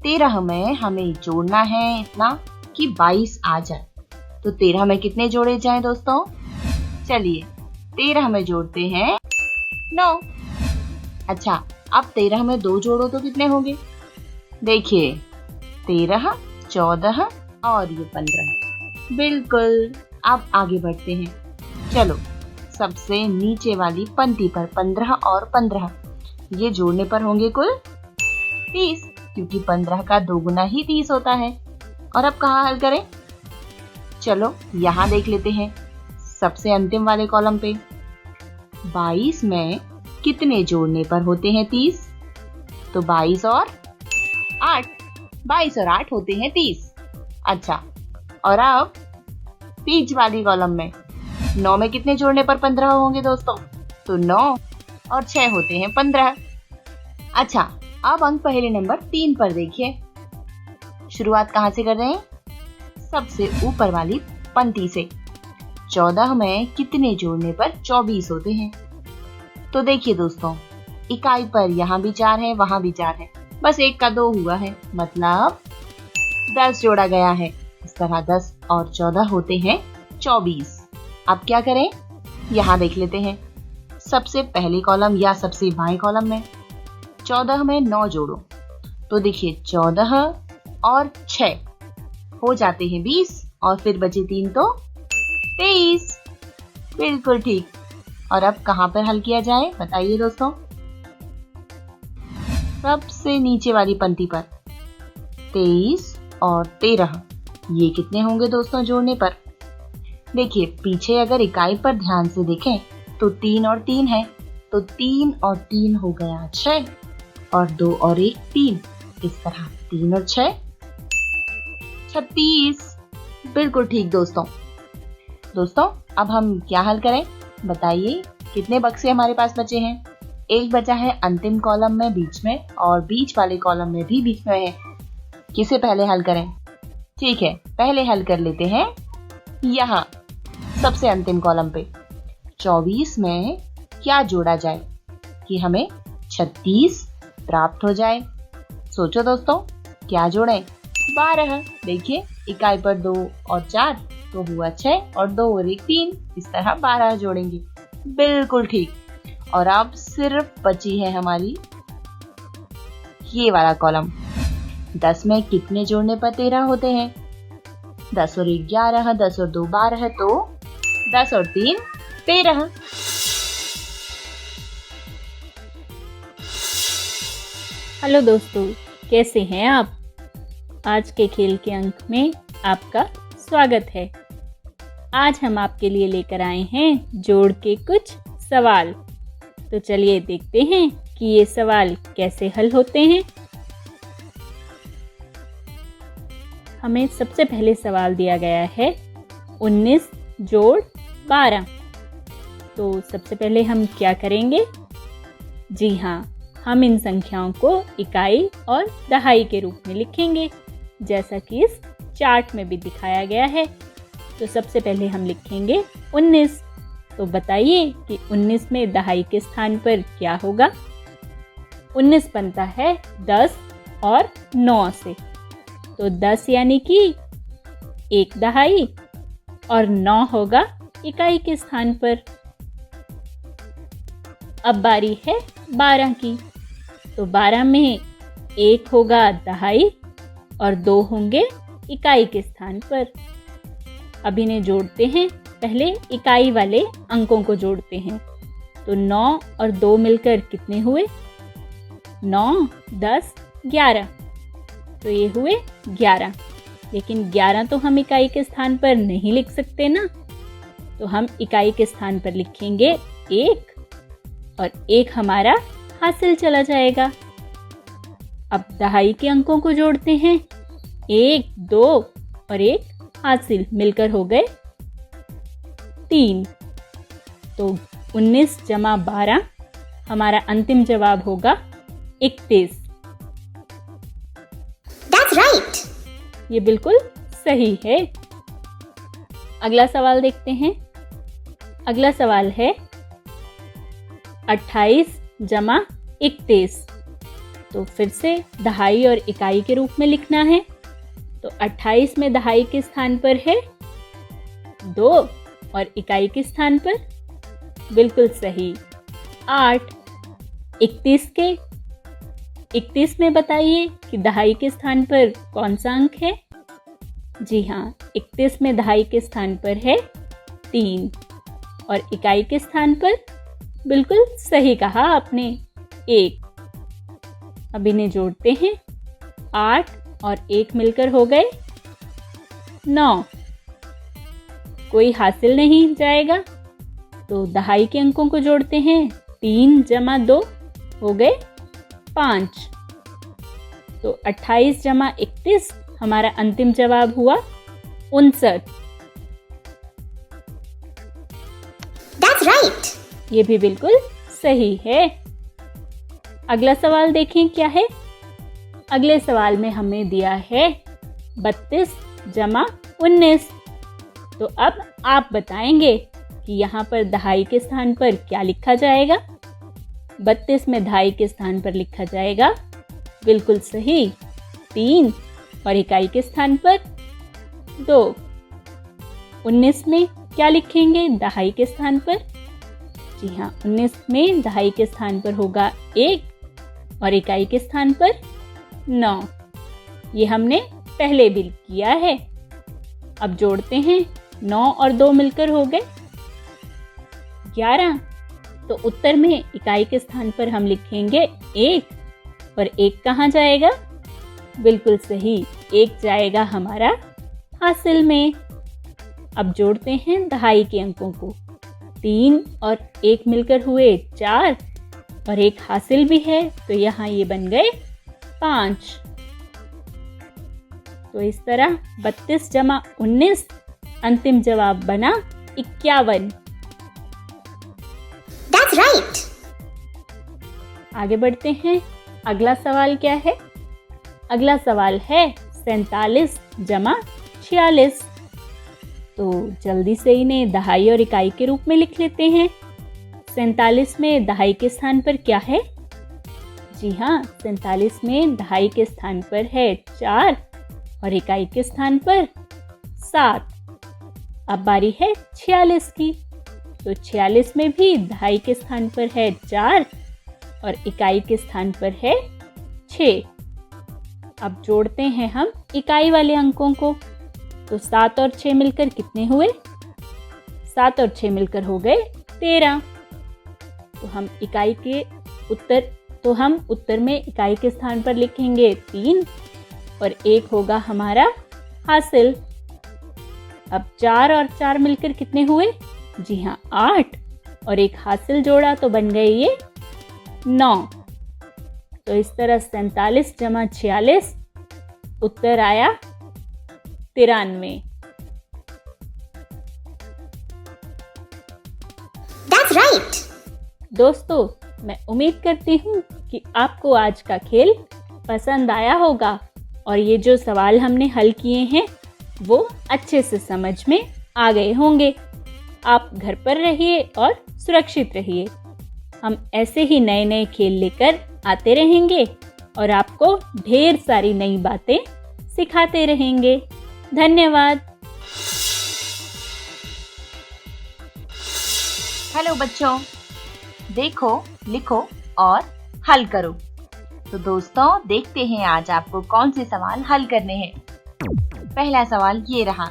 13 में हमें जोड़ना है इतना कि 22 आ जाए। तो 13 में कितने जोड़े जाएं दोस्तों। चलिए 13 में जोड़ते हैं 9। अच्छा अब 13 में 2 जोड़ो तो कितने होंगे। देखिए 13 14 और ये 15। बिल्कुल। अब आगे बढ़ते हैं। चलो सबसे नीचे वाली पंक्ति पर 15 और 15 ये जोड़ने पर होंगे कुल 30, क्योंकि 15 का 2 गुना ही 30 होता है। और अब कहाँ हल करें। चलो यहाँ देख लेते हैं। सबसे अंतिम वाले कॉलम पे। 22 में कितने जोड़ने पर होते हैं 30? तो 22 और 8, 22 और 8 होते हैं 30। अच्छा, और अब बीच वाली कॉलम में 9 में कितने जोड़ने पर 15 होंगे दोस्तों? तो 9 और 6 होते हैं 15। अच्छा, अब अंक पहले नंबर 3 पर देखिए। शुरुआत कहाँ से कर रहे हैं? सबसे ऊपर वाली पंक्ति से। 14 में कितने जोड़ने पर 24 होते हैं? तो देखिए दोस्तों, इकाई पर यहाँ भी 4 है, वहां भी 4 है, बस एक का 2 हुआ है, मतलब 10 जोड़ा गया है। इस तरह 10 और 14 होते हैं 24। अब क्या करें? यहाँ देख लेते हैं। सबसे पहले कॉलम या सबसे बाएं कॉलम में 14 में 9 जोड़ो, तो देखिए 14 और 6 हो जाते हैं 20, और फिर बचे 3 तो 23। बिल्कुल ठीक। और अब कहाँ पर हल किया जाए बताइए दोस्तों? सबसे नीचे वाली पंक्ति पर 23 और 13, ये कितने होंगे दोस्तों जोड़ने पर? देखिए पीछे अगर इकाई पर ध्यान से देखें तो 3 और 3 है, तो 3 और 3 हो गया 6, और 2 और 1 3। इस तरह 3 और 6 36। बिल्कुल ठीक दोस्तों। अब हम क्या हल करें बताइए? कितने बक्से हमारे पास बचे हैं? एक बचा है अंतिम कॉलम में बीच में, और बीच वाले कॉलम में भी बीच में है। किसे पहले हल करें? ठीक है, पहले हल कर लेते हैं यहाँ सबसे अंतिम कॉलम पे। 24 में क्या जोड़ा जाए कि हमें 36 प्राप्त हो जाए? सोचो दोस्तों, क्या जोड़ें? 12। देखिए इकाई पर 2 और 4 तो हुआ 6, और 2 और 1 3। इस तरह 12 जोड़ेंगे। बिल्कुल ठीक। और अब सिर्फ बची है हमारी ये वाला कॉलम। 10 में कितने जोड़ने पर 13 होते हैं? 10 और 1 11, 10 और 2 12, तो 10 और 3 13। हेलो दोस्तों, कैसे हैं आप? आज के खेल के अंक में आपका स्वागत है। आज हम आपके लिए लेकर आए हैं जोड़ के कुछ सवाल। तो चलिए देखते हैं कि ये सवाल कैसे हल होते हैं। हमें सबसे पहले सवाल दिया गया है 19 जोड़ 12। तो सबसे पहले हम क्या करेंगे? जी हाँ, हम इन संख्याओं को इकाई और दहाई के रूप में लिखेंगे, जैसा कि इस चार्ट में भी दिखाया गया है। तो सबसे पहले हम लिखेंगे 19। तो बताइए कि 19 में दहाई के स्थान पर क्या होगा? 19 बनता है 10 और 9 से, तो 10 यानी कि 1 दहाई, और 9 होगा इकाई के स्थान पर। अब बारी है 12 की। तो 12 में 1 होगा दहाई और 2 होंगे इकाई के स्थान पर। अब इन्हें जोड़ते हैं। पहले इकाई वाले अंकों को जोड़ते हैं। तो 9 और 2 मिलकर कितने हुए? 9 10 11, तो ये हुए 11। लेकिन 11 तो हम इकाई के स्थान पर नहीं लिख सकते ना, तो हम इकाई के स्थान पर लिखेंगे 1, और 1 हमारा हासिल चला जाएगा। अब दहाई के अंकों को जोड़ते हैं। 1 2 और 1 हासिल मिलकर हो गए 3। तो 19 जमा 12 हमारा अंतिम जवाब होगा 31। That's right. ये बिल्कुल सही है। अगला सवाल देखते हैं। अगला सवाल है 28 जमा 31। तो फिर से दहाई और इकाई के रूप में लिखना है। तो 28 में दहाई के स्थान पर है 2, और इकाई के स्थान पर बिल्कुल सही 8। 31 में बताइए कि दहाई के स्थान पर कौन सा अंक है? जी हाँ, 31 में दहाई के स्थान पर है 3, और इकाई के स्थान पर बिल्कुल सही कहा आपने 1। अब इन्हें जोड़ते हैं। 8 और 1 मिलकर हो गए 9। कोई हासिल नहीं जाएगा। तो दहाई के अंकों को जोड़ते हैं। 3 जमा 2 हो गए 5। तो 28 जमा 31 हमारा अंतिम जवाब हुआ 59। That's right. ये भी बिल्कुल सही है। अगला सवाल देखें क्या है। अगले सवाल में हमें दिया है 32 जमा 19। तो अब आप बताएंगे कि यहाँ पर दहाई के स्थान पर क्या लिखा जाएगा। 32 में दहाई के स्थान पर लिखा जाएगा बिल्कुल सही 3 और इकाई के स्थान पर 2। 19 में क्या लिखेंगे दहाई के स्थान पर? जी हाँ, 19 में दहाई के स्थान पर होगा 1 और इकाई के स्थान पर 9। ये हमने पहले भी किया है। अब जोड़ते हैं। 9 और 2 मिलकर हो गए 11। तो उत्तर में इकाई के स्थान पर हम लिखेंगे 1 और 1 कहाँ जाएगा? बिल्कुल सही 1 जाएगा हमारा हासिल में। अब जोड़ते हैं दहाई के अंकों को। 3 और 1 मिलकर हुए 4 और 1 हासिल भी है, तो यहाँ ये बन गए 5। तो इस तरह 32 जमा 19 अंतिम जवाब बना 51। That's right. आगे बढ़ते हैं। अगला सवाल क्या है? अगला सवाल है 47 जमा 46। तो जल्दी से इन्हें दहाई और इकाई के रूप में लिख लेते हैं। 47 में दहाई के स्थान पर क्या है? जी हाँ, 47 में दहाई के स्थान पर है 4 और इकाई के स्थान पर 7। अब बारी है 46 की। तो 46 में भी दहाई के स्थान पर है 4 और इकाई के स्थान पर है 6। अब जोड़ते हैं हम इकाई वाले अंकों को। तो 7 और 6 मिलकर कितने हुए? 7 और 6 मिलकर हो गए 13। तो हम उत्तर में इकाई के स्थान पर लिखेंगे 3 और 1 होगा हमारा हासिल। अब 4 और 4 मिलकर कितने हुए? जी हाँ, 8 और 1 हासिल जोड़ा तो बन गए ये 9। तो इस तरह 47 जमा 46 उत्तर आया 93। That's right. दोस्तों, मैं उम्मीद करती हूँ कि आपको आज का खेल पसंद आया होगा और ये जो सवाल हमने हल किए हैं वो अच्छे से समझ में आ गए होंगे। आप घर पर रहिए और सुरक्षित रहिए। हम ऐसे ही नए नए खेल लेकर आते रहेंगे और आपको ढेर सारी नई बातें सिखाते रहेंगे। धन्यवाद। हेलो बच्चों, देखो, लिखो और हल करो। तो दोस्तों, देखते हैं आज आपको कौन से सवाल हल करने हैं। पहला सवाल ये रहा।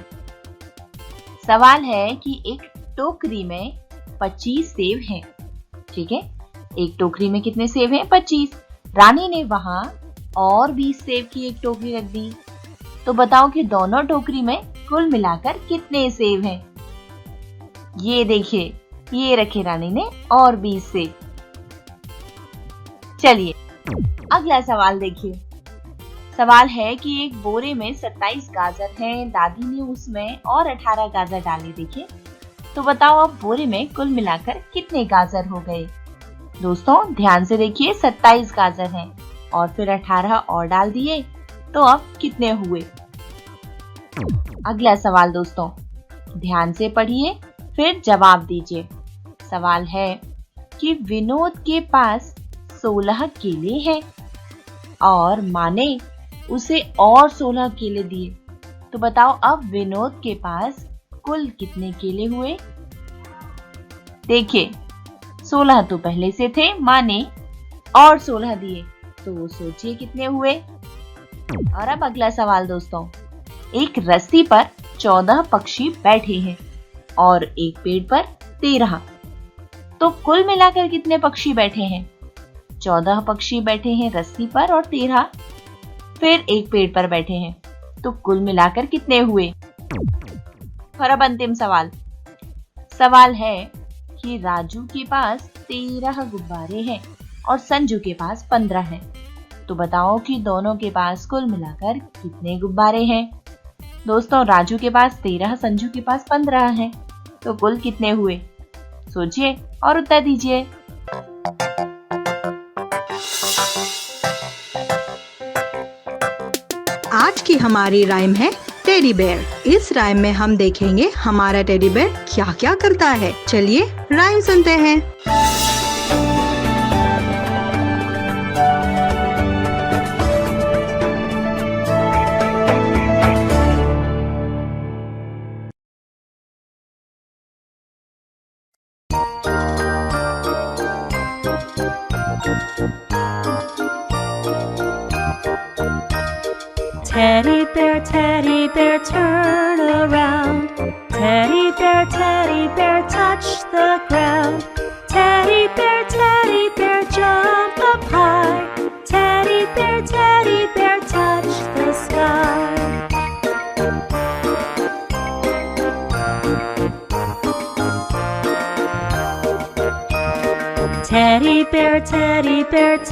सवाल है कि एक टोकरी में 25 सेब हैं। ठीक है, एक टोकरी में कितने सेब हैं? 25। रानी ने वहां और 20 सेब की एक टोकरी रख दी। तो बताओ कि दोनों टोकरी में कुल मिलाकर कितने सेब हैं? ये देखिए, ये रखे रानी ने और 20 सेब। चलिए अगला सवाल देखिए। सवाल है कि एक बोरे में 27 गाजर हैं। दादी ने उसमें और 18 गाजर डाले। देखिए, तो बताओ अब बोरे में कुल मिलाकर कितने गाजर हो गए? दोस्तों ध्यान से देखिए, 27 गाजर हैं और फिर 18 और डाल दिए, तो अब कितने हुए? अगला सवाल दोस्तों, ध्यान से पढ़िए फिर जवाब दीजिए। सवाल है कि विनोद के पास 16 केले हैं और माँ ने उसे और 16 केले दिए। तो बताओ अब विनोद के पास कुल कितने केले हुए? देखिए, 16 तो पहले से थे, माँ ने और 16 दिए, तो सोचिए कितने हुए। और अब अगला सवाल दोस्तों, एक रस्सी पर 14 पक्षी बैठे हैं और एक पेड़ पर 13। तो कुल मिलाकर कितने पक्षी बैठे हैं? 14 पक्षी बैठे हैं रस्सी पर और 13 फिर एक पेड़ पर बैठे हैं। तो कुल मिलाकर कितने हुए? और अब अंतिम सवाल। सवाल है कि राजू के पास 13 गुब्बारे हैं और संजू के पास 15 हैं। तो बताओ कि दोनों के पास कुल मिलाकर कितने गुब्बारे हैं। दोस्तों, राजू के पास 13, संजू के पास 15 हैं। तो कुल कितने हुए? सोचिए और उत्तर दीजिए। आज की हमारी राइम है टेडी बेयर। इस राइम में हम देखेंगे हमारा टेडी बेयर क्या क्या करता है। चलिए राइम सुनते हैं। Teddy bear, turn around. Teddy bear, touch the ground. Teddy bear, jump up high. Teddy bear, touch the sky. Teddy bear,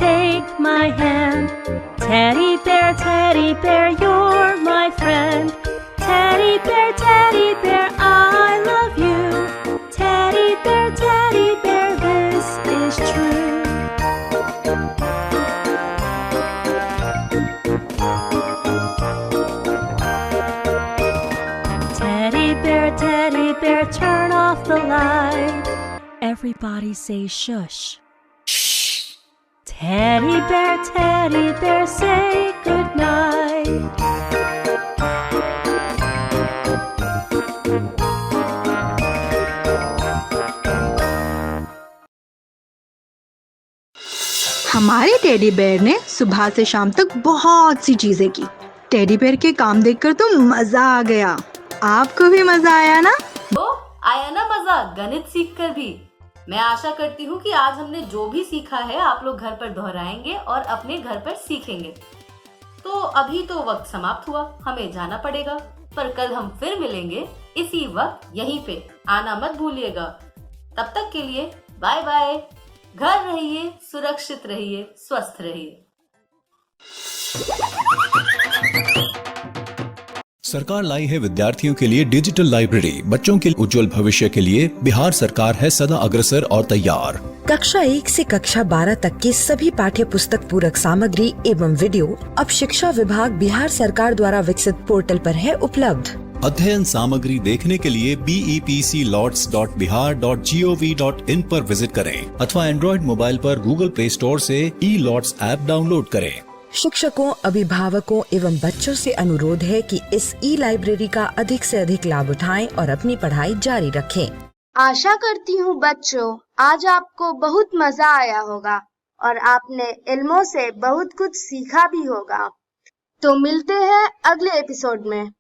take my hand. Teddy bear, you're my friend. Teddy bear, I love you. Teddy bear, this is true. Teddy bear, turn off the light. Everybody say shush. Teddy bear, say good night. हमारे टेडी बेयर ने सुबह से शाम तक बहुत सी चीजें की। टेडी बेयर के काम देखकर तो मजा आ गया। आपको भी मजा आया ना? तो आया ना मजा गणित सीखकर भी। मैं आशा करती हूँ कि आज हमने जो भी सीखा है आप लोग घर पर दोहराएंगे और अपने घर पर सीखेंगे। तो अभी तो वक्त समाप्त हुआ, हमें जाना पड़ेगा, पर कल हम फिर मिलेंगे इसी वक्त यहीं पे। आना मत भूलिएगा। तब तक के लिए बाय बाय। घर रहिए, सुरक्षित रहिए, स्वस्थ रहिए। सरकार लाई है विद्यार्थियों के लिए डिजिटल लाइब्रेरी। बच्चों के उज्जवल भविष्य के लिए बिहार सरकार है सदा अग्रसर और तैयार। कक्षा 1 से कक्षा 12 तक की सभी पाठ्य पुस्तक पूरक सामग्री एवं वीडियो अब शिक्षा विभाग बिहार सरकार द्वारा विकसित पोर्टल पर है उपलब्ध। अध्ययन सामग्री देखने के लिए BEPCLOTS.bihar.gov.in पर विजिट करें अथवा एंड्रॉइड मोबाइल पर गूगल प्ले स्टोर से ई-लॉट्स ऐप डाउनलोड करें। शिक्षकों, अभिभावकों एवं बच्चों से अनुरोध है कि इस ई लाइब्रेरी का अधिक से अधिक लाभ उठाएं और अपनी पढ़ाई जारी रखें। आशा करती हूँ बच्चों आज आपको बहुत मजा आया होगा और आपने इल्मों से बहुत कुछ सीखा भी होगा। तो मिलते हैं अगले एपिसोड में।